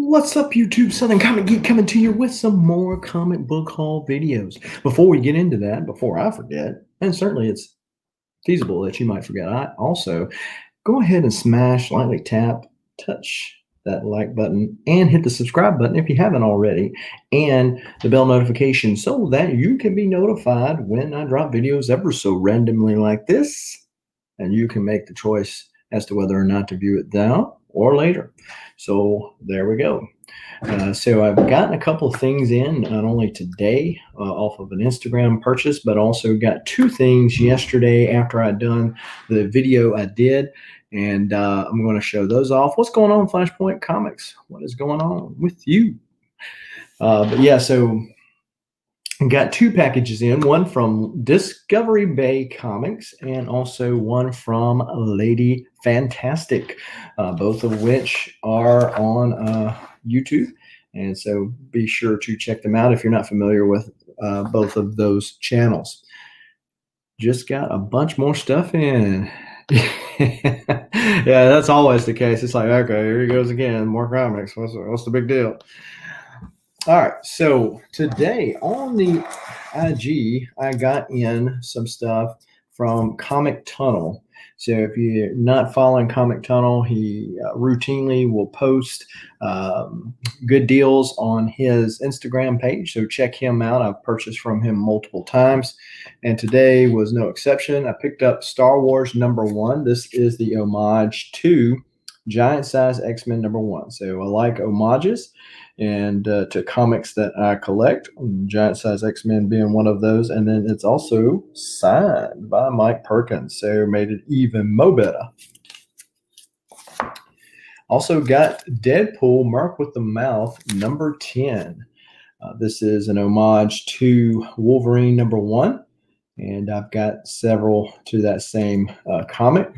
What's up, YouTube? Southern Comic Geek coming to you with some more comic book haul videos. Before we get into that, before I forget, and certainly it's feasible that you might forget, I also go ahead and smash, lightly tap, touch that like button, and hit the subscribe button if you haven't already, and the bell notification so that you can be notified when I drop videos ever so randomly like this, and you can make the choice as to whether or not to view it now or later. So there we go. So I've gotten a couple of things in, not only today off of an Instagram purchase, but also got two things yesterday after I'd done the video I did. And I'm going to show those off. What's going on, Flashpoint Comics? What is going on with you? But yeah, so got two packages in, one from Discovery Bay Comics and also one from Lady Fantastic, both of which are on YouTube. And so be sure to check them out if you're not familiar with both of those channels. Just got a bunch more stuff in. Yeah, that's always the case. It's like, okay, here he goes again, more comics. What's the big deal? All right, so today on the IG, I got in some stuff from Comic Tunnel. So if you're not following Comic Tunnel, he routinely will post good deals on his Instagram page. So check him out. I've purchased from him multiple times, and today was no exception. I picked up Star Wars #1. This is the homage to Giant Size X-Men #1. So I like homages and to comics that I collect, Giant Size X-Men being one of those. And then it's also signed by Mike Perkins, so made it even more better. Also got Deadpool Mark with the Mouth #10. This is an homage to Wolverine #1, and I've got several to that same comic.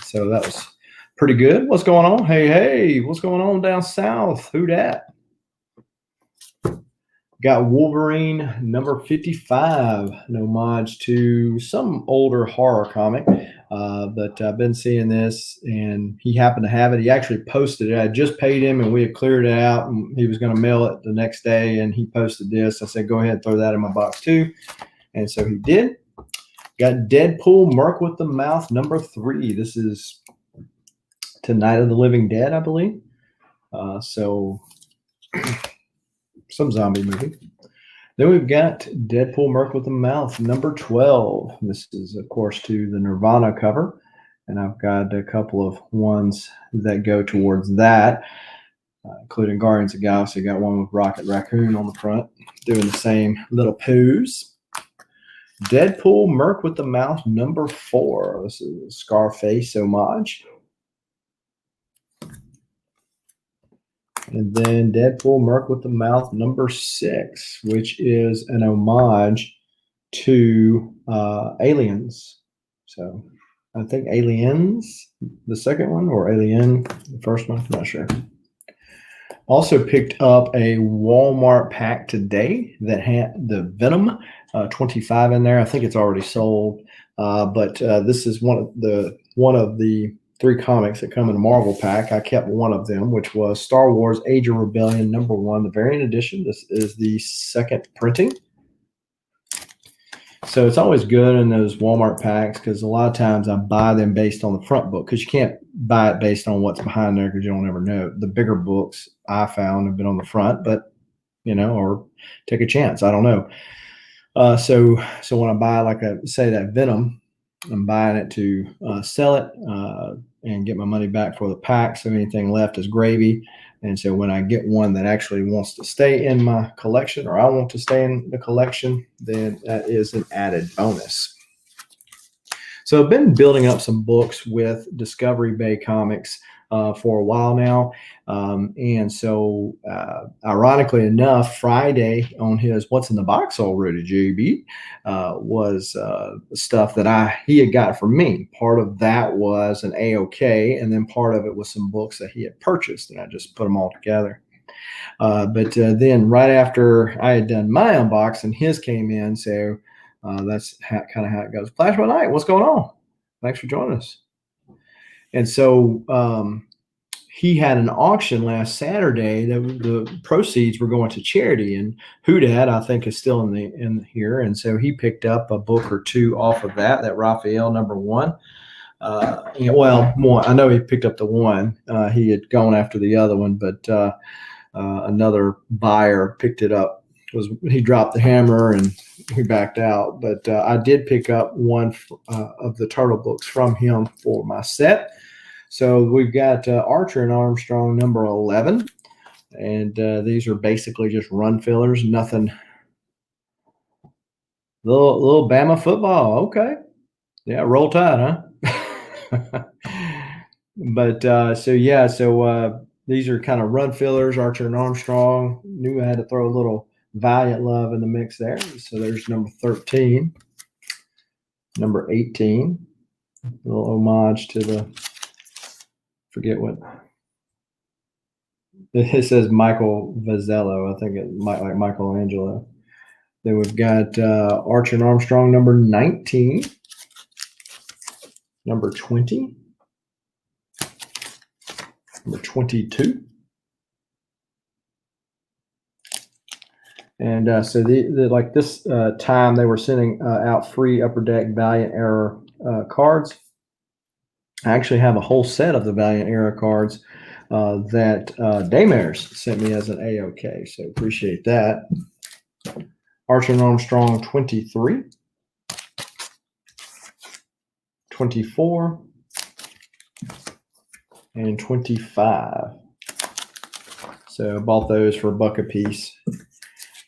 So that was pretty good. What's going on? Hey, what's going on down south? Who dat? Got Wolverine #55, an homage to some older horror comic. But I've been seeing this, and he happened to have it. He actually posted it. I just paid him, and we had cleared it out, and he was going to mail it the next day, and he posted this. I said, go ahead and throw that in my box too. And so he did. Got Deadpool Mark with the Mouth #3. This is to Night of the Living Dead, I believe. So some zombie movie. Then we've got Deadpool Mark with the Mouth #12. This is, of course, to the Nirvana cover. And I've got a couple of ones that go towards that, including Guardians of the Galaxy. Got one with Rocket Raccoon on the front, doing the same little pose. Deadpool Mark with the Mouth #4. This is a Scarface homage. And then Deadpool Mark with the Mouth #6, which is an homage to Aliens. So I think Aliens, the second one, or Alien, the first one, I'm not sure. Also picked up a Walmart pack today that had the Venom 25 in there. I think it's already sold, but this is one of the 3 comics that come in a Marvel pack. I kept one of them, which was Star Wars Age of Rebellion #1, the variant edition. This is the second printing. So it's always good in those Walmart packs because a lot of times I buy them based on the front book, because you can't buy it based on what's behind there because you don't ever know. The bigger books I found have been on the front, but or take a chance. I don't know. So when I buy, like say that Venom, I'm buying it to sell it and get my money back for the pack. So anything left is gravy. And so when I get one that actually wants to stay in my collection, or I want to stay in the collection, then that is an added bonus. So I've been building up some books with Discovery Bay Comics for a while now. And so ironically enough, Friday on his What's in the Box Already, JB, was stuff that he had got for me. Part of that was an AOK, and then part of it was some books that he had purchased, and I just put them all together. But then right after I had done my unboxing, his came in. So that's kind of how it goes. Flash by Night, what's going on? Thanks for joining us. And so he had an auction last Saturday that the proceeds were going to charity, and Houdat, I think, is still in here, and so he picked up a book or two off of that Raphael #1. Well, one, I know he picked up the one. He had gone after the other one, but another buyer picked it up. He dropped the hammer and he backed out. But I did pick up one of the turtle books from him for my set. So we've got Archer and Armstrong #11, and these are basically just run fillers. Nothing. Little Bama football. Okay, yeah, roll tide, huh? But so these are kind of run fillers. Archer and Armstrong. Knew I had to throw a little Valiant love in the mix there. So there's #13, #18. A little homage to the, forget what it says, Michael Vazzello. I think it might like Michelangelo. Then we've got Archer and Armstrong #19, #20, #22. And so like this time they were sending out free Upper Deck Valiant Era cards. I actually have a whole set of the Valiant Era cards that Daymares sent me as an AOK. So appreciate that. Archer and Armstrong 23, 24, and 25. So I bought those for $1 a piece.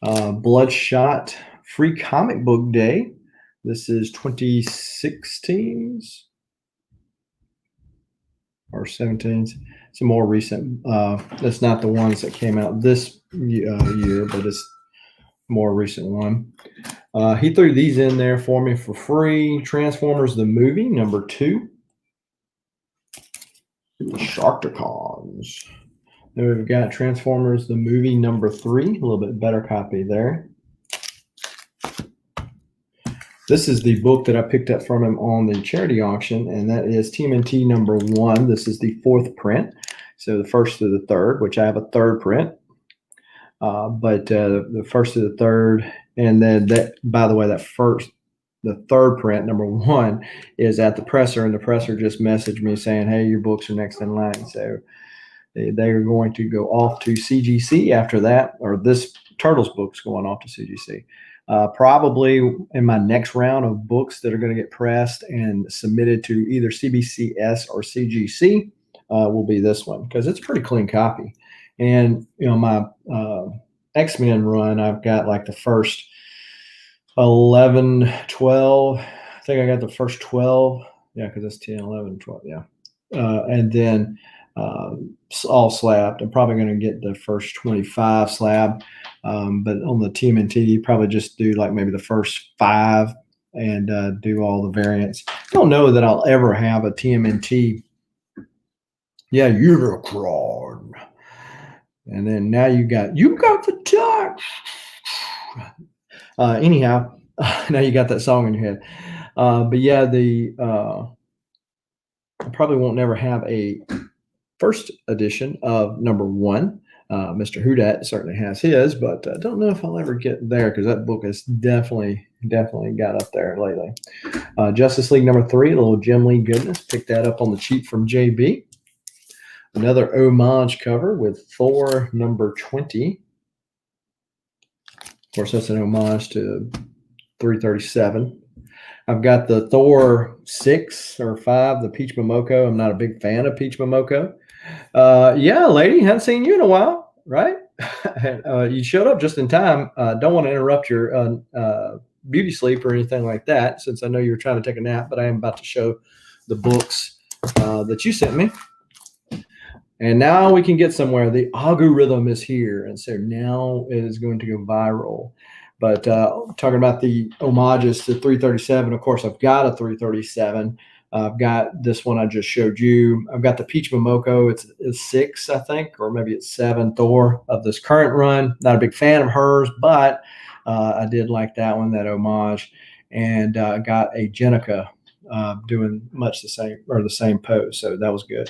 Bloodshot Free Comic Book Day. This is 2016's or 17's. It's a more recent. That's not the ones that came out this year, but it's a more recent one. He threw these in there for me for free. Transformers the movie #2. The Sharkticons. Then we've got Transformers the movie #3, a little bit better copy there. This is the book that I picked up from him on the charity auction, and that is TMNT #1. This is the 4th print, so the 1st to the 3rd, which I have a 3rd print. But the 1st to the 3rd, and then that, by the way, the 3rd print #1 is at the presser, and the presser just messaged me saying, "Hey, your books are next in line." So they are going to go off to CGC after that, or this Turtles book's going off to CGC. Probably in my next round of books that are going to get pressed and submitted to either CBCS or CGC will be this one, because it's a pretty clean copy. And my X-Men run, I've got like the first 11, 12. I think I got the first 12. Yeah, because it's 10, 11, 12. Yeah. And then all slabbed. I'm probably going to get the first 25 slab. But on the TMNT, you probably just do like maybe the first 5 and do all the variants. I don't know that I'll ever have a TMNT. Yeah, Unicron. And then now you got the touch. Anyhow, now you got that song in your head. But yeah, I probably won't never have a first edition of #1. Mr. Houdat certainly has his, but I don't know if I'll ever get there, because that book has definitely got up there lately. Justice League #3, a little Jim Lee goodness. Picked that up on the cheap from JB. Another homage cover with Thor #20. Of course, that's an homage to 337. I've got the Thor 6 or 5, the Peach Momoko. I'm not a big fan of Peach Momoko. Yeah, lady, haven't seen you in a while, right? You showed up just in time. Don't want to interrupt your beauty sleep or anything like that, since I know you were trying to take a nap, but I am about to show the books that you sent me. And now we can get somewhere. The algorithm is here, and so now it is going to go viral. But talking about the homages to 337, of course, I've got a 337. I've got this one I just showed you. I've got the Peach Momoko. It's 6, I think, or maybe it's 7 Thor of this current run. Not a big fan of hers, but I did like that one, that homage. And got a Jenica doing much the same, or the same pose. So that was good.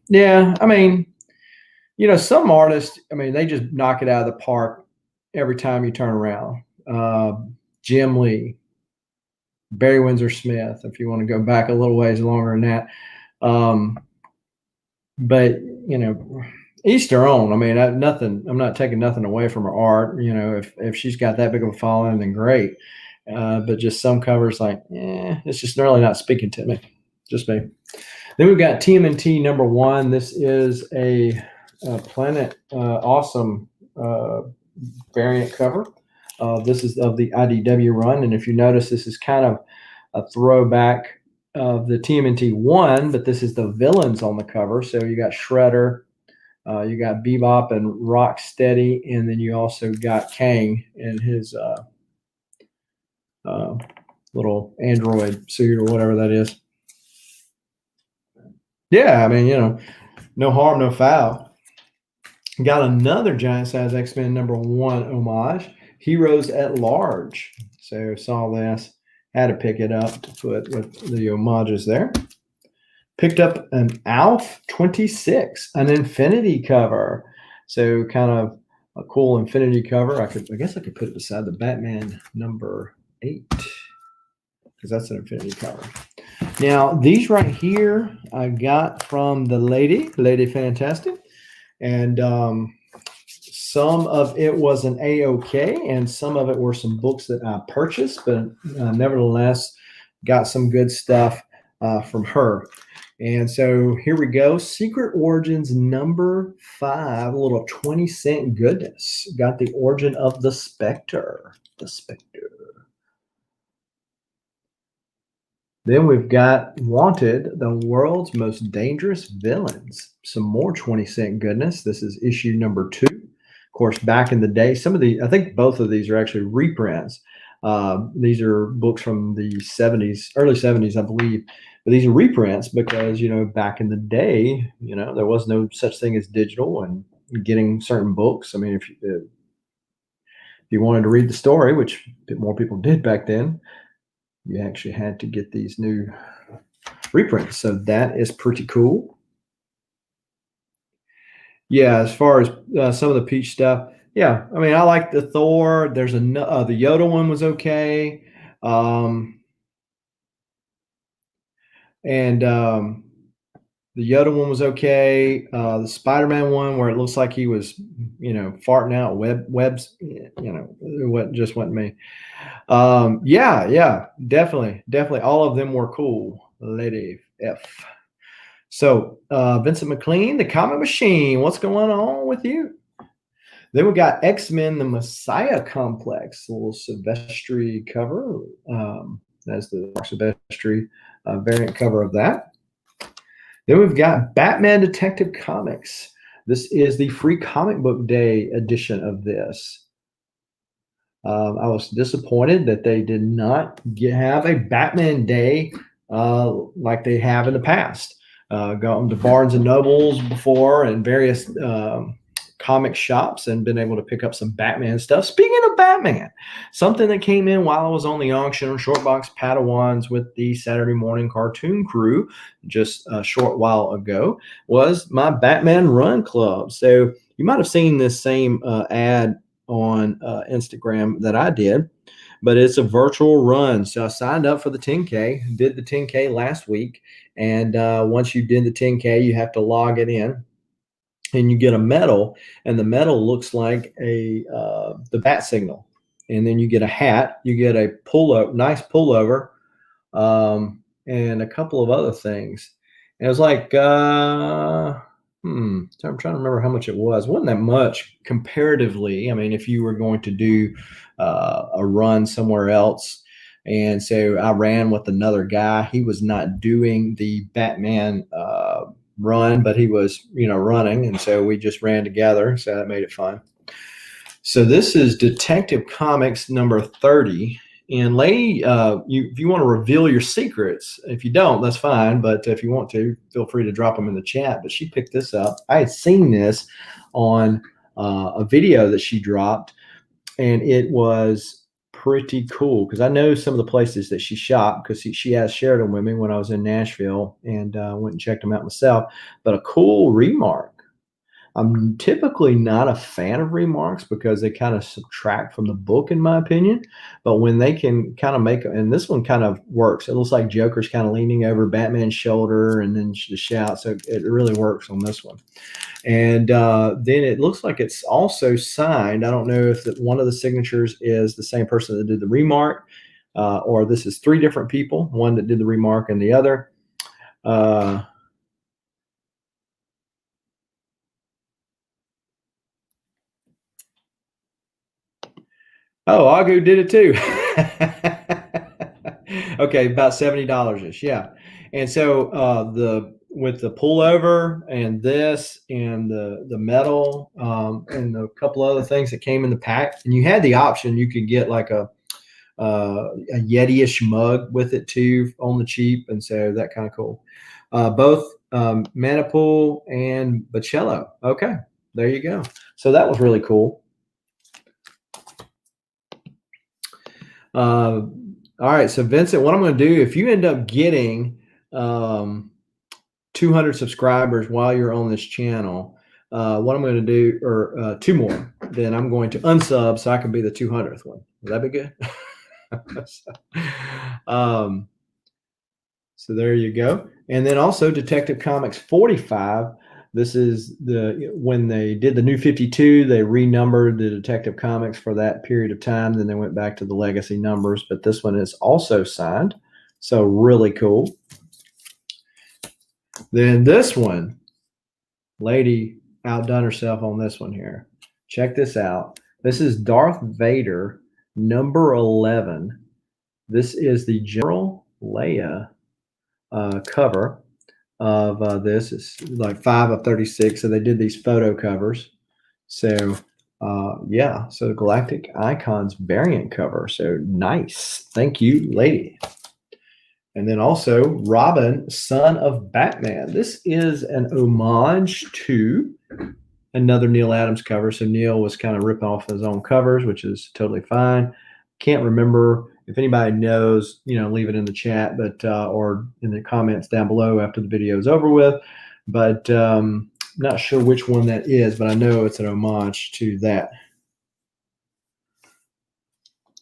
Yeah, I mean, some artists, I mean, they just knock it out of the park every time you turn around. Jim Lee, Barry Windsor Smith, if you want to go back a little ways longer than that. Um, but each their own. I mean, I'm not taking nothing away from her art. If she's got that big of a following, then great. But just some covers, like, it's just really not speaking to me. Just me. Then we've got TMNT #1. This is a Planet Awesome variant cover. This is of the IDW run, and if you notice, this is kind of a throwback of the TMNT 1, but this is the villains on the cover. So you got Shredder, you got Bebop and Rocksteady, and then you also got Kang in his little android suit or whatever that is. Yeah, I mean, no harm, no foul. Got another Giant Size X-Men #1 homage, Heroes at Large. So saw this, had to pick it up to put with the homages there. Picked up an Alf 26, an Infinity cover. So kind of a cool Infinity cover. I guess I could put it beside the Batman #8 because that's an Infinity cover. Now these right here I got from the Lady Fantastic, and some of it was an A-OK, and some of it were some books that I purchased, but nevertheless got some good stuff from her. And so here we go. Secret Origins #5, a little 20-cent goodness. Got the origin of the Spectre. The Spectre. Then we've got Wanted, the World's Most Dangerous Villains. Some more 20-cent goodness. This is issue #2. Of course, back in the day, I think both of these are actually reprints. These are books from the 70s, early 70s, I believe. But these are reprints because, back in the day, there was no such thing as digital and getting certain books. I mean, if you wanted to read the story, which a bit more people did back then, you actually had to get these new reprints. So that is pretty cool. Yeah, as far as some of the Peach stuff, yeah, I mean, I like the Thor. There's the Yoda one was okay. And the Yoda one was okay. The Spider-Man one, where it looks like he was, farting out webs, it just wasn't me. Yeah, definitely. All of them were cool. Lady F. So Vincent McLean, the Comic Machine. What's going on with you? Then we got X-Men, the Messiah Complex, a little Silvestri cover. That's the Silvestri variant cover of that. Then we've got Batman Detective Comics. This is the free comic book day edition of this. I was disappointed that they did not have a Batman Day like they have in the past. Gone to Barnes and Nobles before and various comic shops and been able to pick up some Batman stuff. Speaking of Batman, something that came in while I was on the auction on Shortbox Padawans with the Saturday Morning Cartoon Crew just a short while ago was my Batman Run Club. So you might have seen this same ad on Instagram that I did, but it's a virtual run. So I signed up for the 10K, did the 10K last week. And once you did the 10K, you have to log it in and you get a medal, and the medal looks like the bat signal. And then you get a hat, you get a nice pullover, and a couple of other things. And it was like, I'm trying to remember how much it was. It wasn't that much comparatively. I mean, if you were going to do a run somewhere else, and so I ran with another guy. He was not doing the Batman run, but he was, running, and so we just ran together. So that made it fun. So this is Detective Comics #30. And Lady, if you want to reveal your secrets, if you don't, that's fine. But if you want to, feel free to drop them in the chat. But she picked this up. I had seen this on a video that she dropped, and it was pretty cool because I know some of the places that she shopped because she has shared them with me when I was in Nashville and went and checked them out myself. But a cool remark. I'm typically not a fan of remarks because they kind of subtract from the book, in my opinion. But when they can kind of make, and this one kind of works. It looks like Joker's kind of leaning over Batman's shoulder and then the shout. So it really works on this one. And then it looks like it's also signed. I don't know if one of the signatures is the same person that did the remark, or this is three different people, one that did the remark and the other. Oh, Agu did it too. Okay, about $70 ish. Yeah. And so with the pullover and this and the metal and a couple other things that came in the pack, and you had the option, you could get like a Yeti-ish mug with it too on the cheap, and so that kind of cool. Both Manipool and Bocello. Okay, there you go. So that was really cool. All right, so Vincent, what I'm going to do, if you end up getting 200 subscribers while you're on this channel, what I'm going to do, or two more, then I'm going to unsub so I can be the 200th one. Would that be good? So there you go. And then also Detective Comics 45. This is when they did the New 52, they renumbered the Detective Comics for that period of time. Then they went back to the legacy numbers, but this one is also signed. So really cool. Then this one, lady outdone herself on this one here. Check this out. This is Darth Vader, number 11. This is the General Leia cover of this. It's like 5 of 36. So they did these photo covers. So yeah, so Galactic Icons variant cover. So nice. Thank you, lady. And then also Robin, Son of Batman. This is an homage to another Neal Adams cover. So Neal was kind of ripping off his own covers, which is totally fine. Can't remember. If anybody knows, leave it in the chat, but or in the comments down below after the video is over with. But not sure which one that is, but I know it's an homage to that.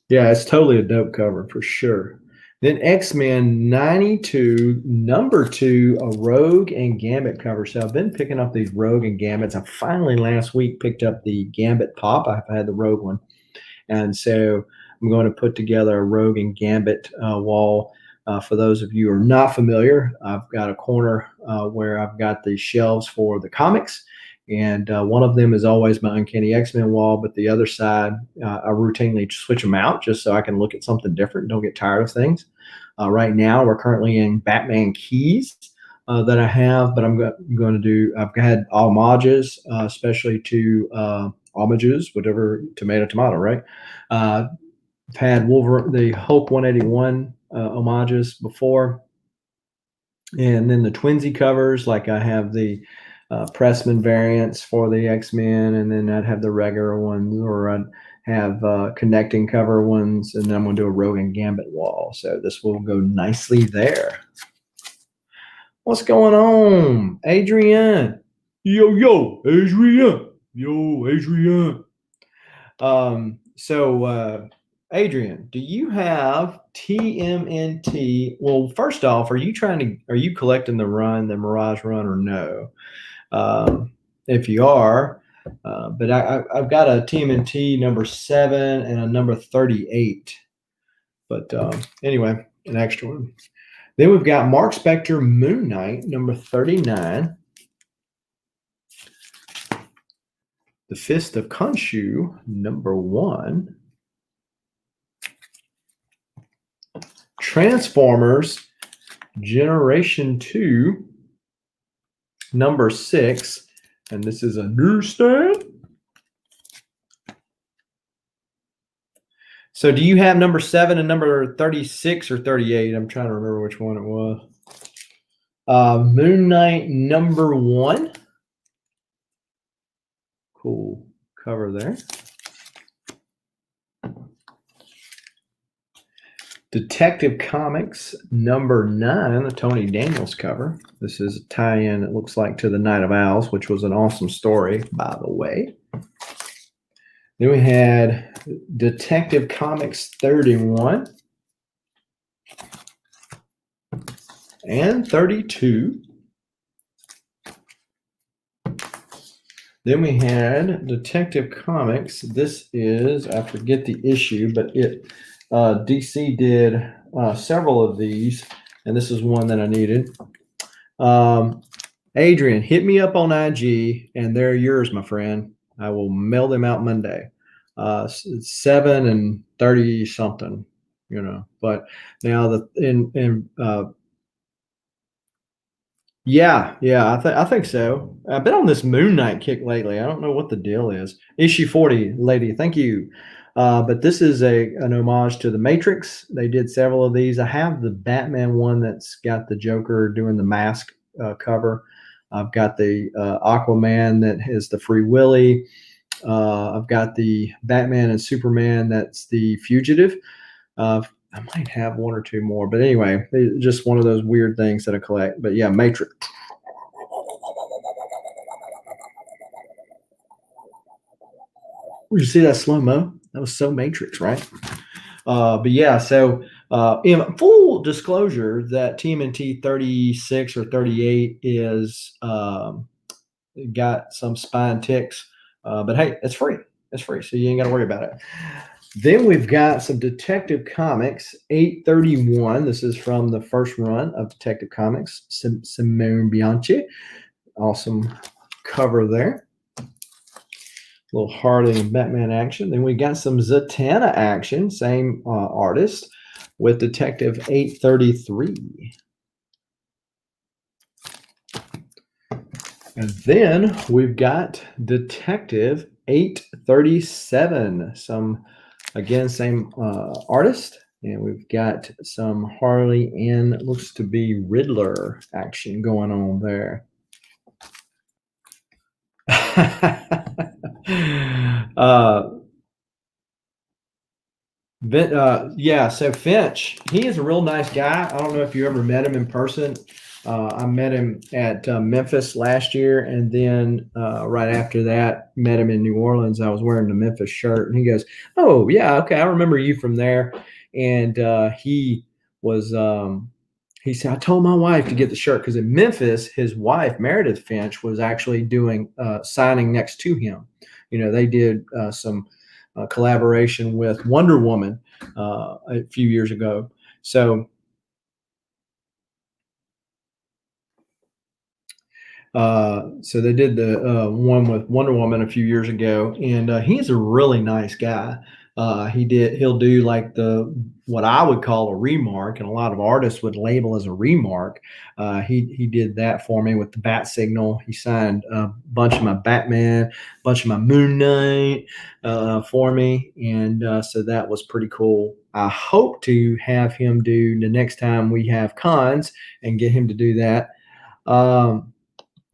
Yeah, it's totally a dope cover for sure. Then X-Men 92, number 2, a Rogue and Gambit cover. So I've been picking up these Rogue and Gambits. I finally last week picked up the Gambit Pop. I've had the Rogue one. And so I'm going to put together a Rogue and Gambit wall. For those of you who are not familiar, I've got a corner where I've got the shelves for the comics. And one of them is always my Uncanny X-Men wall, but the other side, I routinely switch them out just so I can look at something different, don't get tired of things. Right now, we're currently in Batman Keys that I have, but I'm going to do, I've had homages, especially to homages, whatever, tomato, right? I've had the Hulk 181 homages before. And then the Twinsy covers, like I have the Pressman variants for the X-Men, and then I'd have the regular ones, or I'd have connecting cover ones, and then I'm going to do a Rogue and Gambit wall. So this will go nicely there. What's going on, Adrian? Yo, Adrian. Yo, Adrian. Adrian, do you have TMNT? Well, first off, are you collecting the Mirage run, or no? If you are, but I've got a TMNT number 7 and a number 38. But anyway, an extra one. Then we've got Mark Spector Moon Knight number 39. The Fist of Khonshu number 1. Transformers Generation 2 number 6, and this is a newsstand. So do you have number 7 and number 36 or 38? I'm trying to remember which one it was. Moon Knight number 1. Cool cover there. Detective Comics number 9, the Tony Daniels cover. This is a tie-in, it looks like, to the Night of Owls, which was an awesome story, by the way. Then we had Detective Comics 31 and 32. Then we had Detective Comics. This is, I forget the issue, but DC did several of these, and this is one that I needed. Adrian, hit me up on IG, and they're yours, my friend. I will mail them out Monday. It's 7 and 30 something, But now yeah, I think so. I've been on this Moon Knight kick lately. I don't know what the deal is. Issue 40, lady, thank you. But this is an homage to the Matrix. They did several of these. I have the Batman one that's got the Joker doing the mask cover. I've got the Aquaman that is the Free Willy. I've got the Batman and Superman that's the Fugitive. I might have one or two more, but anyway, just one of those weird things that I collect. But yeah, Matrix. Did you see that slow-mo? That was so Matrix, right? But yeah, so in full disclosure, that TMNT 36 or 38 is got some spine ticks, but hey, it's free. It's free, so you ain't got to worry about it. Then we've got some Detective Comics 831. This is from the first run of Detective Comics, Simone Bianchi. Awesome cover there. Little Harley and Batman action. Then we got some Zatanna action, same artist, with Detective 833. And then we've got Detective 837. Again, same artist. And we've got some Harley and looks to be Riddler action going on there. Yeah, so Finch, he is a real nice guy. I don't know if you ever met him in person. I met him at Memphis last year, and then right after that, met him in New Orleans. I was wearing the Memphis shirt, and he goes, "Oh, yeah, okay, I remember you from there." And he was, he said, "I told my wife to get the shirt because in Memphis, his wife Meredith Finch was actually doing signing next to him. They did some collaboration with Wonder Woman a few years ago, so." So they did the one with Wonder Woman a few years ago, and he's a really nice guy. He'll do like what I would call a remark, and a lot of artists would label as a remark. He did that for me with the bat signal. He signed a bunch of my Batman, a bunch of my Moon Knight for me, and so that was pretty cool. I hope to have him do the next time we have cons and get him to do that.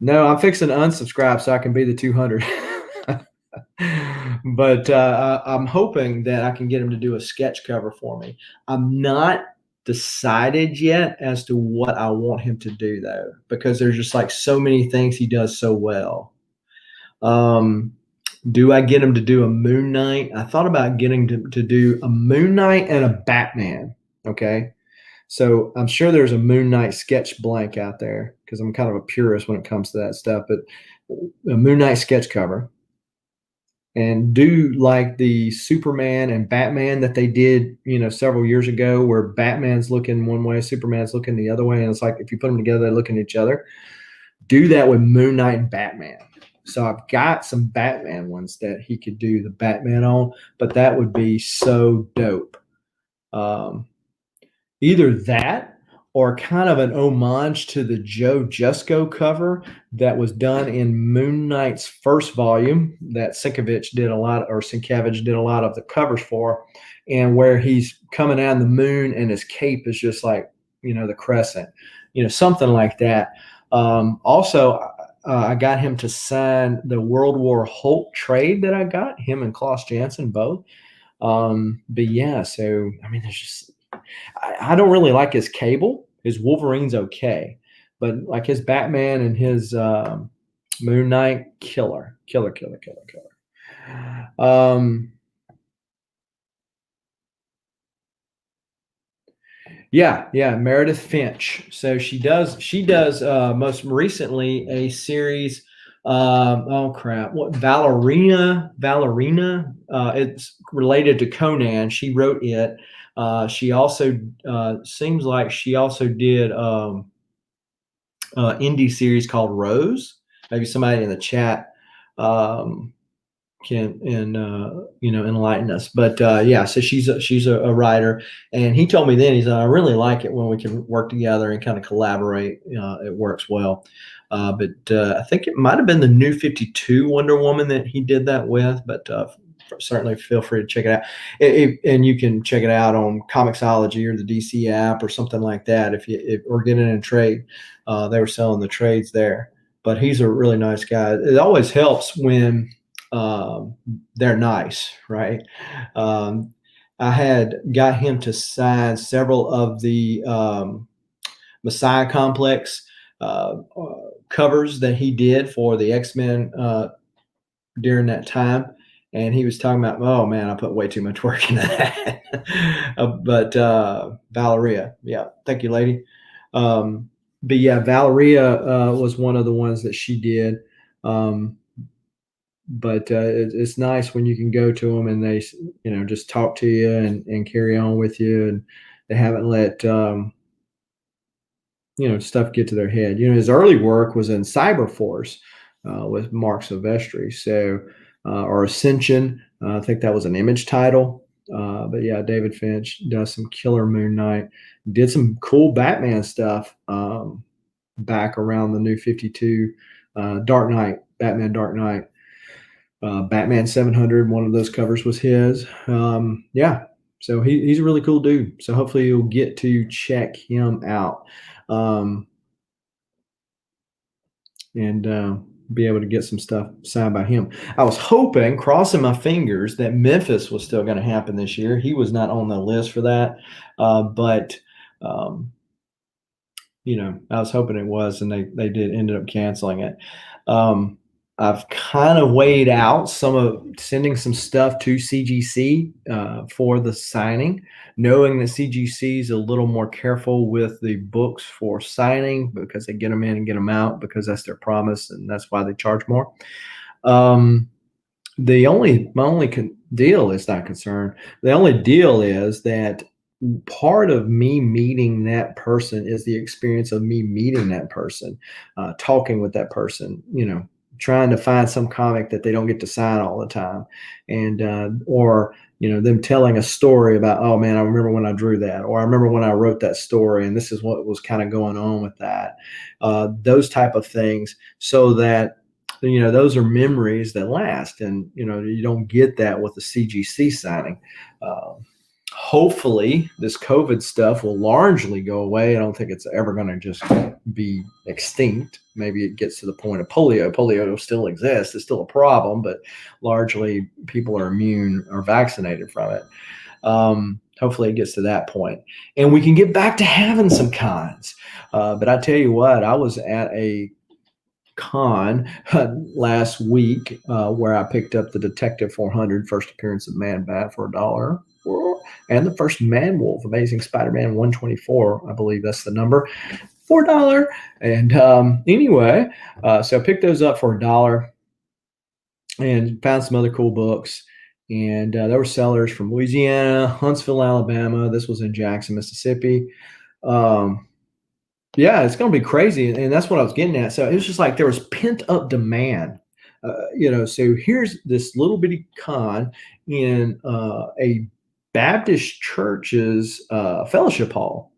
No, I'm fixing to unsubscribe so I can be the 200. But I'm hoping that I can get him to do a sketch cover for me. I'm not decided yet as to what I want him to do, though, because there's just like so many things he does so well. Do I get him to do a Moon Knight? I thought about getting to do a Moon Knight and a Batman. Okay. So I'm sure there's a Moon Knight sketch blank out there because I'm kind of a purist when it comes to that stuff. But a Moon Knight sketch cover, and do like the Superman and Batman that they did, several years ago, where Batman's looking one way, Superman's looking the other way, and it's like if you put them together, they look at each other. Do that with Moon Knight and Batman. So I've got some Batman ones that he could do the Batman on, but that would be so dope. Either that or kind of an homage to the Joe Jusko cover that was done in Moon Knight's first volume that Sienkiewicz did a lot of the covers for, and where he's coming out of the moon and his cape is just like, the crescent, something like that. Also, I got him to sign the World War Hulk trade that I got, him and Klaus Janson both. But yeah, so, I mean, there's just, I don't really like his Cable. His Wolverine's okay, but like his Batman and his Moon Knight, killer, killer, killer, killer, killer. Yeah, yeah, Meredith Finch. So she does most recently a series. Oh crap, what Valerina? It's related to Conan. She wrote it. She also seems like she also did indie series called Rose. Maybe somebody in the chat um, can enlighten us. But yeah, so she's a writer, and he told me then he's I really like it when we can work together and kind of collaborate. It works well. But I think it might have been the New 52 Wonder Woman that he did that with. But certainly feel free to check it out. And you can check it out on Comixology or the DC app or something like that. Or get it in a trade, they were selling the trades there. But he's a really nice guy. It always helps when they're nice, right? Um, I had got him to sign several of the Messiah Complex covers that he did for the X-Men during that time. And he was talking about, oh man, I put way too much work into that. But Valeria, yeah, thank you, lady. But yeah, Valeria was one of the ones that she did. But it's nice when you can go to them and they just talk to you and carry on with you, and they haven't let stuff get to their head. His early work was in Cyberforce with Mark Silvestri, or Ascension. I think that was an Image title. But yeah, David Finch does some killer Moon Knight, did some cool Batman stuff back around the New 52, Dark Knight, Batman Dark Knight. Batman 700, one of those covers was his. Yeah, so he's a really cool dude. So hopefully you'll get to check him out and be able to get some stuff signed by him. I was hoping, crossing my fingers, that Memphis was still going to happen this year. He was not on the list for that, but I was hoping it was, and they ended up canceling it. I've kind of weighed out some of sending some stuff to CGC for the signing, knowing that CGC is a little more careful with the books for signing because they get them in and get them out because that's their promise, and that's why they charge more. My only deal is not concerned. The only deal is that part of me meeting that person is the experience of me meeting that person, talking with that person, trying to find some comic that they don't get to sign all the time, and or them telling a story about, oh man, I remember when I drew that, or I remember when I wrote that story, and this is what was kind of going on with that, those type of things, so that those are memories that last, and you don't get that with the CGC signing. Hopefully this COVID stuff will largely go away. I don't think it's ever going to just be extinct. Maybe it gets to the point of polio. Polio still exists. It's still a problem, but largely people are immune or vaccinated from it. Hopefully it gets to that point and we can get back to having some cons. But I tell you what, I was at a con last week where I picked up the Detective 400 first appearance of Man Bat for $1. And the first Man Wolf, Amazing Spider-Man 124, I believe that's the number, for $1. And anyway, so I picked those up for $1 and found some other cool books. And there were sellers from Louisiana, Huntsville, Alabama. This was in Jackson, Mississippi. Yeah, it's going to be crazy. And that's what I was getting at. So it was just like there was pent up demand. So here's this little bitty con in a Baptist church's fellowship hall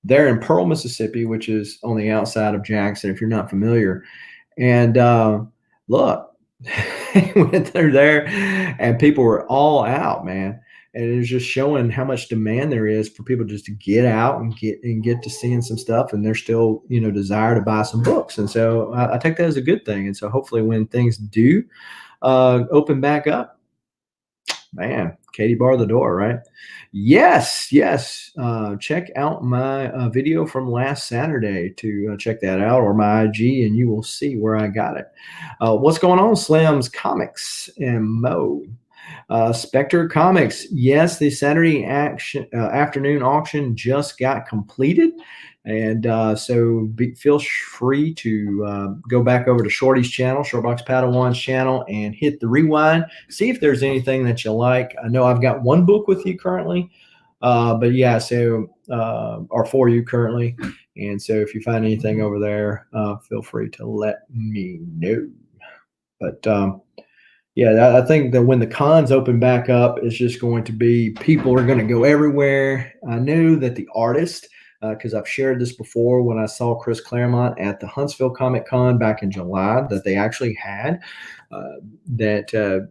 there in Pearl, Mississippi, which is on the outside of Jackson, if you're not familiar. And look, went through there and people were all out, man. And it was just showing how much demand there is for people just to get out and get to seeing some stuff. And there's still, desire to buy some books. And so I take that as a good thing. And so hopefully when things do open back up, man, Katie bar the door, right? Yes, yes. Check out my video from last Saturday to check that out, or my IG, and you will see where I got it. What's going on, Slim's Comics and Mo? Spectre Comics. Yes, the Saturday afternoon auction just got completed. And feel free to go back over to Shorty's channel, Shortbox Padawan's channel, and hit the rewind. See if there's anything that you like. I know I've got one book with you currently, but yeah, or for you currently. And so if you find anything over there, feel free to let me know. But yeah, I think that when the cons open back up, it's just going to be people are going to go everywhere. I knew that the artist, because I've shared this before when I saw Chris Claremont at the Huntsville Comic Con back in July, that they actually had that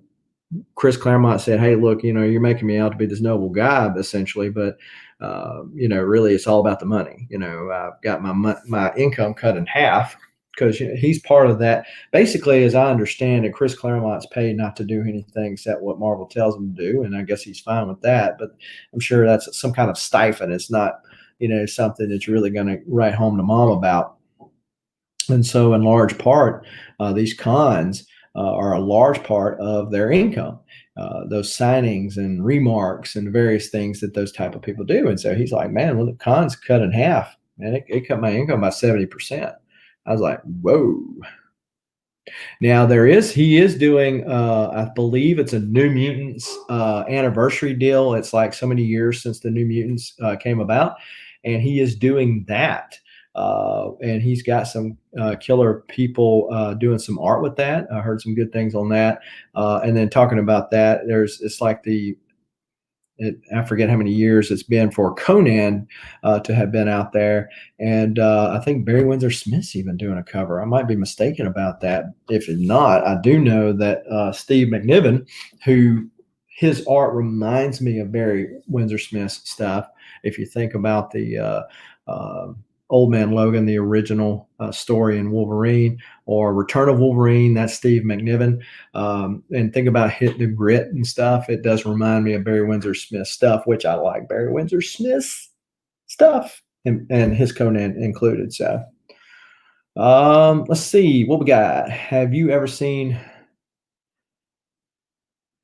Chris Claremont said, "Hey, look, you're making me out to be this noble guy, essentially, but really, it's all about the money. I've got my income cut in half." Because he's part of that. Basically, as I understand it, Chris Claremont's paid not to do anything except what Marvel tells him to do, and I guess he's fine with that. But I'm sure that's some kind of stipend. It's not, something that you're really going to write home to mom about. And so, in large part, these cons are a large part of their income. Those signings and remarks and various things that those type of people do. And so he's like, man, well, the cons cut in half, man, it cut my income by 70%. I was like, whoa. Now he is doing, I believe it's a New Mutants anniversary deal. It's like so many years since the New Mutants came about, and he is doing that. And he's got some killer people doing some art with that. I heard some good things on that. And then talking about that, it's like I forget how many years it's been for Conan to have been out there. And I think Barry Windsor Smith's even doing a cover. I might be mistaken about that. If not, I do know that Steve McNiven, his art reminds me of Barry Windsor Smith's stuff. If you think about the Old Man Logan, the original story in Wolverine, or Return of Wolverine, that's Steve McNiven. And think about Hit the Grit and stuff. It does remind me of Barry Windsor Smith stuff, which I like Barry Windsor Smith's stuff, and his Conan included. So let's see what we got. Have you ever seen?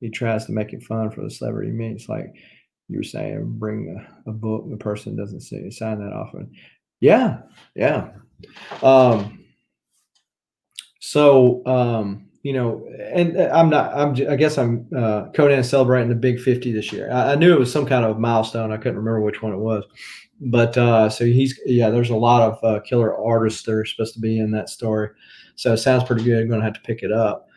He tries to make it fun for the celebrity meets, like you were saying, bring a book. The person doesn't sign that often. Yeah. And I guess I'm Conan celebrating the big 50 this year. I knew it was some kind of milestone. I couldn't remember which one it was, but so there's a lot of killer artists that are supposed to be in that story. So it sounds pretty good. I'm going to have to pick it up.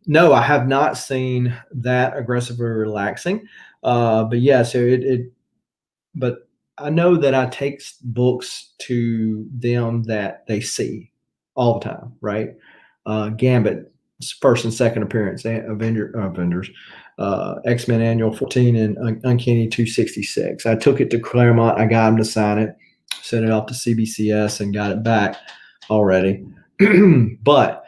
No, I have not seen that Aggressively Relaxing. But yeah, but I know that I take books to them that they see all the time, right? Gambit, first and second appearance, Avengers, X-Men Annual 14, and Uncanny 266. I took it to Claremont. I got him to sign it, sent it off to CBCS, and got it back already. But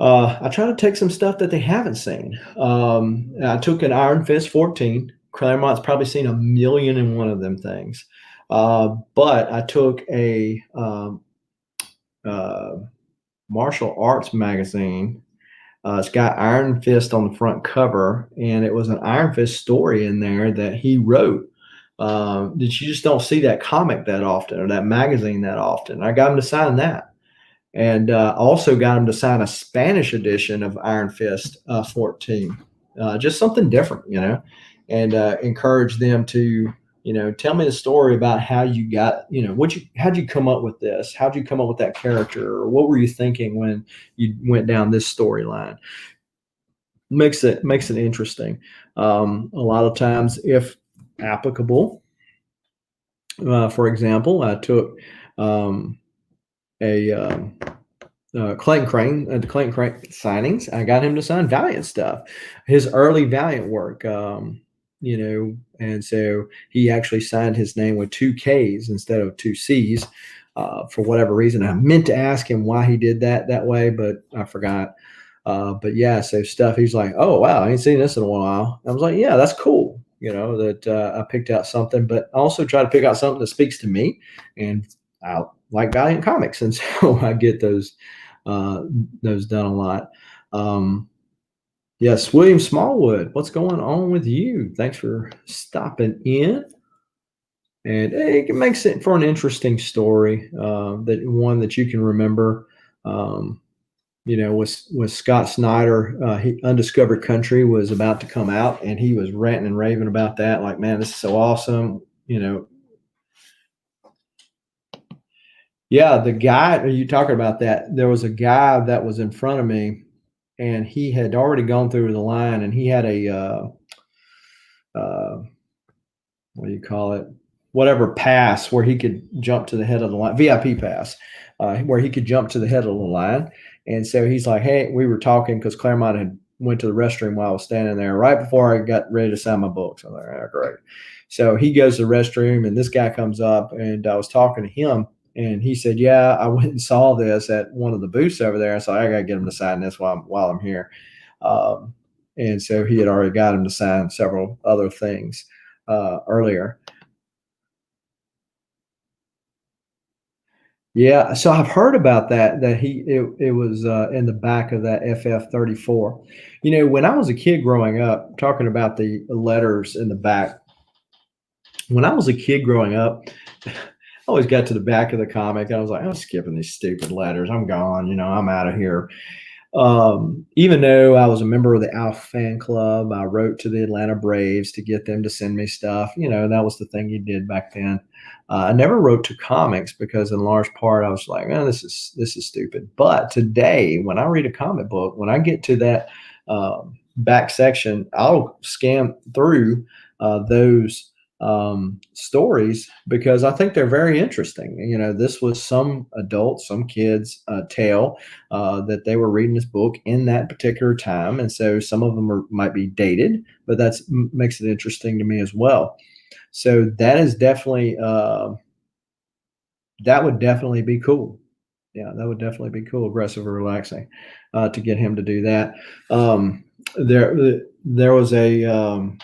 I try to take some stuff that they haven't seen. I took an Iron Fist 14. Claremont's probably seen 1,000,001 of them things. But I took a martial arts magazine. It's got Iron Fist on the front cover, and it was an Iron Fist story in there that he wrote. You just don't see that comic that often, or that magazine that often. I got him to sign that. And also got him to sign a Spanish edition of Iron Fist 14. Just something different, and encourage them to, tell me the story about how you got, how'd you come up with this? How'd you come up with that character? Or what were you thinking when you went down this storyline? Makes it interesting. A lot of times, if applicable, for example, I took Clayton Crane at the Clayton Crane signings. I got him to sign Valiant stuff, his early Valiant work, and so he actually signed his name with 2 Ks instead of 2 Cs for whatever reason. I meant to ask him why he did that way, but I forgot. But yeah, so stuff. He's like, "Oh wow, I ain't seen this in a while." I was like, "Yeah, that's cool." That I picked out something, but I also try to pick out something that speaks to me, and I like Valiant Comics, and so I get those done a lot. Um, yes, William Smallwood, what's going on with you? Thanks for stopping in. And it makes it for an interesting story, that one that you can remember. Um, with Scott Snyder, Undiscovered Country was about to come out, and he was ranting and raving about that. Like, man, this is so awesome. Yeah, the guy, are you talking about that? There was a guy that was in front of me, and he had already gone through the line, and he had a uh, what do you call it? Whatever pass where he could jump to the head of the line, VIP pass, where he could jump to the head of the line. And so he's like, "Hey," we were talking because Claremont had went to the restroom while I was standing there right before I got ready to sign my books. I was like, "Oh, great." So he goes to the restroom, and this guy comes up, and I was talking to him, and he said, "Yeah, I went and saw this at one of the booths over there. So I got to get him to sign this while I'm here." Um, and so he had already got him to sign several other things earlier. Yeah, so I've heard about that. It was in the back of that FF-34. When I was a kid growing up, talking about the letters in the back. When I was a kid growing up, I always got to the back of the comic. I was like, I'm skipping these stupid letters. I'm gone. I'm out of here. Even though I was a member of the Alf fan club, I wrote to the Atlanta Braves to get them to send me stuff. That was the thing you did back then. I never wrote to comics because, in large part, I was like, "Man, this is stupid." But today, when I read a comic book, when I get to that back section, I'll scan through those stories because I think they're very interesting. This was some adults, some kids' tale that they were reading this book in that particular time, and so some of them might be dated, but that's makes it interesting to me as well. So that is definitely that would definitely be cool. Yeah, that would definitely be cool, aggressive or relaxing, to get him to do that. There was a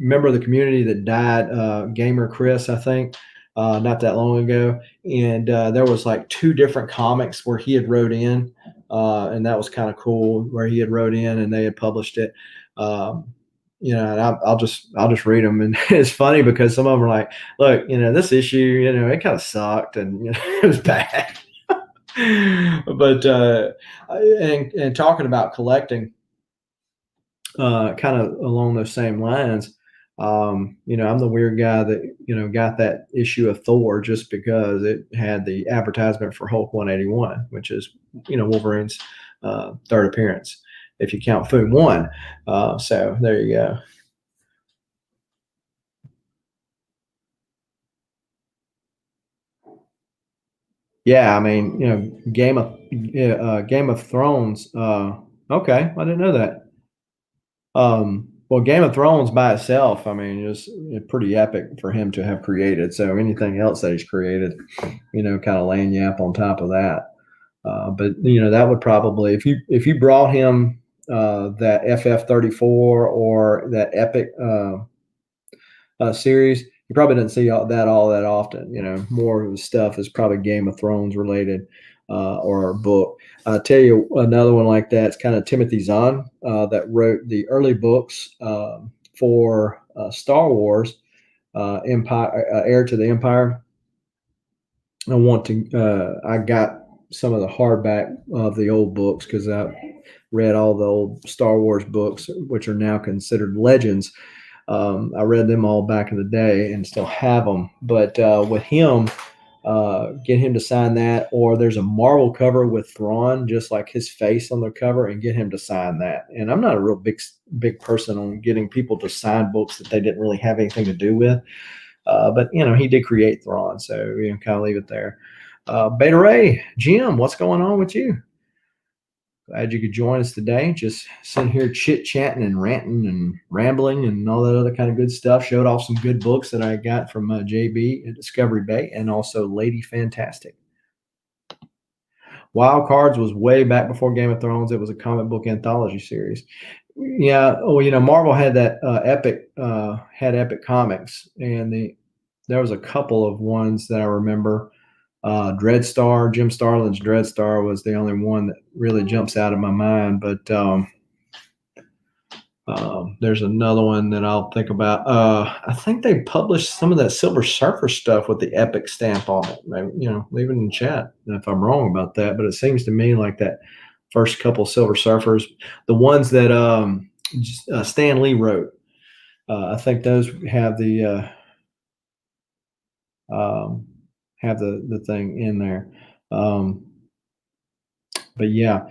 member of the community that died, Gamer Chris, I think, not that long ago, and there was like two different comics where he had wrote in, and that was kind of cool. Where he had wrote in and they had published it. Um, and I'll just read them, and it's funny because some of them are like, "Look, this issue, it kind of sucked, and it was bad." But and talking about collecting, kind of along those same lines. I'm the weird guy that got that issue of Thor just because it had the advertisement for Hulk 181, which is Wolverine's third appearance, if you count Foom One. So there you go. Yeah, I mean, Game of Thrones. Okay, I didn't know that. Well, Game of Thrones by itself, I mean, is pretty epic for him to have created. So anything else that he's created, kind of laying yap on top of that. But that would probably, if you brought him that FF-34 or that Epic series, you probably didn't see all that often. More of the stuff is probably Game of Thrones related, or a book. I'll tell you another one like that. It's kind of Timothy Zahn, that wrote the early books for Star Wars, Empire, Heir to the Empire. I got some of the hardback of the old books because I read all the old Star Wars books, which are now considered legends. I read them all back in the day and still have them. But with him, get him to sign that, or there's a Marvel cover with Thrawn, just like his face on the cover, and get him to sign that. And I'm not a real big person on getting people to sign books that they didn't really have anything to do with. But he did create Thrawn, so kind of leave it there. Beta Ray, Jim, what's going on with you? Glad you could join us today. Just sitting here chit chatting and ranting and rambling and all that other kind of good stuff. Showed off some good books that I got from JB at Discovery Bay and also Lady Fantastic. Wild Cards was way back before Game of Thrones. It was a comic book anthology series. Yeah. Oh, Marvel had that had Epic Comics, and there was a couple of ones that I remember. Dreadstar, Jim Starlin's Dreadstar was the only one that really jumps out of my mind. But there's another one that I'll think about. I think they published some of that Silver Surfer stuff with the Epic stamp on it. Maybe, leave it in the chat if I'm wrong about that. But it seems to me like that first couple Silver Surfers, the ones that Stan Lee wrote, I think those have the thing in there. But yeah.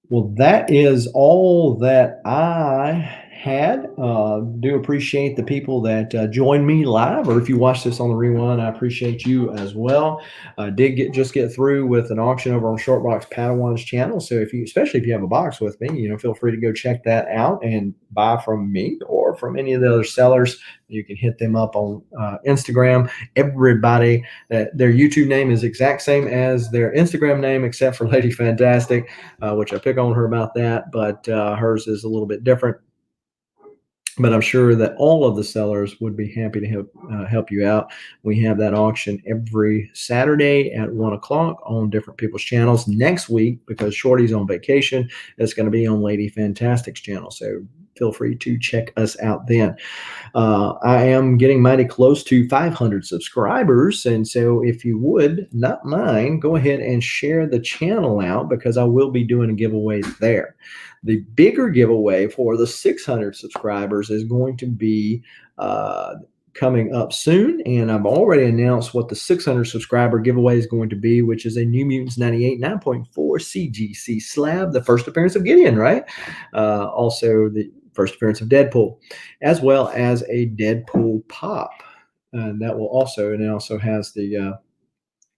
Well, that is all that I had. Do appreciate the people that joined me live, or if you watch this on the rewind, I appreciate you as well. Did just get through with an auction over on Shortbox Padawan's channel. So especially if you have a box with me, feel free to go check that out and buy from me or from any of the other sellers. You can hit them up on Instagram. Everybody, their YouTube name is exact same as their Instagram name, except for Lady Fantastic, which I pick on her about that, but hers is a little bit different. But I'm sure that all of the sellers would be happy to help you out. We have that auction every Saturday at 1 o'clock on different people's channels. Next week, because Shorty's on vacation, it's going to be on Lady Fantastic's channel. So feel free to check us out then. I am getting mighty close to 500 subscribers. And so if you would not mind, go ahead and share the channel out, because I will be doing a giveaway there. The bigger giveaway for the 600 subscribers is going to be coming up soon. And I've already announced what the 600 subscriber giveaway is going to be, which is a New Mutants 98 9.4 CGC slab, the first appearance of Gideon, right? Also the first appearance of Deadpool, as well as a Deadpool pop. And that will also, and it also has the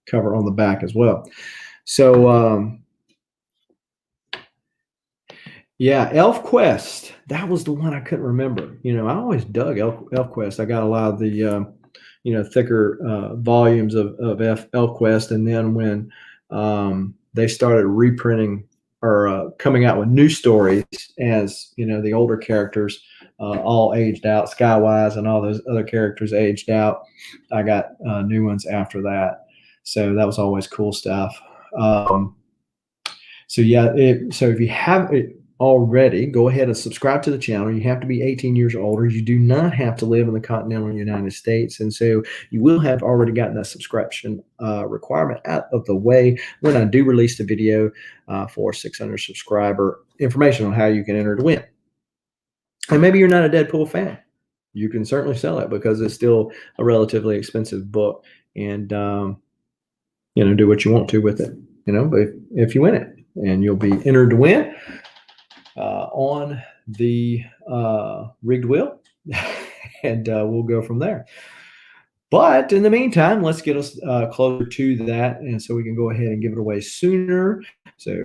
cover on the back as well. So, yeah, ElfQuest. That was the one I couldn't remember. I always dug ElfQuest. I got a lot of the, thicker volumes of ElfQuest. And then when they started reprinting or coming out with new stories as, the older characters all aged out, Skywise and all those other characters aged out, I got new ones after that. So that was always cool stuff. So yeah, so if you have it already, go ahead and subscribe to the channel. You have to be 18 years or older. You do not have to live in the continental United States. And so you will have already gotten that subscription requirement out of the way when I do release the video for 600 subscriber information on how you can enter to win. And maybe you're not a Deadpool fan. You can certainly sell it, because it's still a relatively expensive book, and do what you want to with it. But if you win it, and you'll be entered to win on the rigged wheel, and we'll go from there. But in the meantime, let's get us closer to that, and so we can go ahead and give it away sooner. So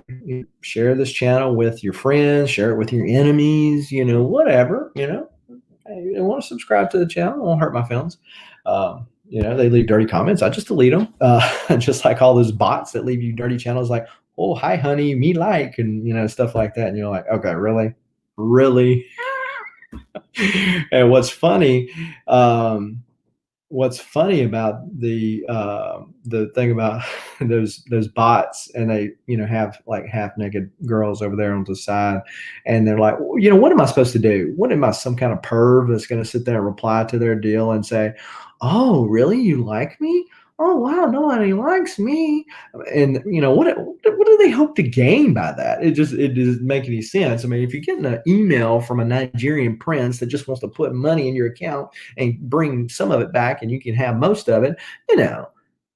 share this channel with your friends, share it with your enemies, whatever, You want to subscribe to the channel, it won't hurt my feelings. They leave dirty comments, I just delete them. Just like all those bots that leave you dirty channels like, oh, hi, honey, me like, and, stuff like that. And you're like, okay, really? Really? And what's funny about the thing about those bots, and they have like half naked girls over there on the side, and they're like, what am I supposed to do? What am I, some kind of perv that's going to sit there and reply to their deal and say, oh, really, you like me? Oh, wow, nobody likes me. And what do they hope to gain by that? It doesn't make any sense. I mean, if you're getting an email from a Nigerian prince that just wants to put money in your account and bring some of it back, and you can have most of it,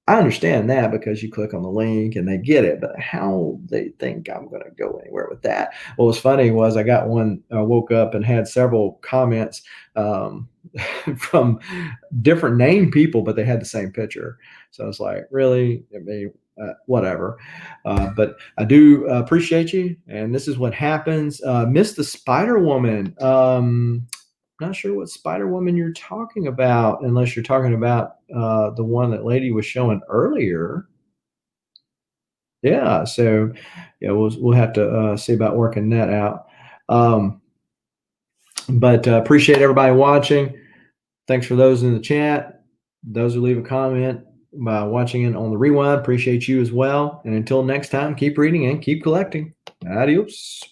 I understand that, because you click on the link and they get it, but how they think I'm going to go anywhere with that? What was funny was I got one, woke up and had several comments from different named people, but they had the same picture. So I was like, really? I mean, whatever. But I do appreciate you. And this is what happens. Miss the Spider Woman. Not sure what Spider Woman you're talking about, unless you're talking about the one that lady was showing earlier. Yeah. So yeah, we'll have to see about working that out. Um, but appreciate everybody watching. Thanks for those in the chat. Those who leave a comment by watching it on the rewind, appreciate you as well. And until next time, keep reading and keep collecting. Adios.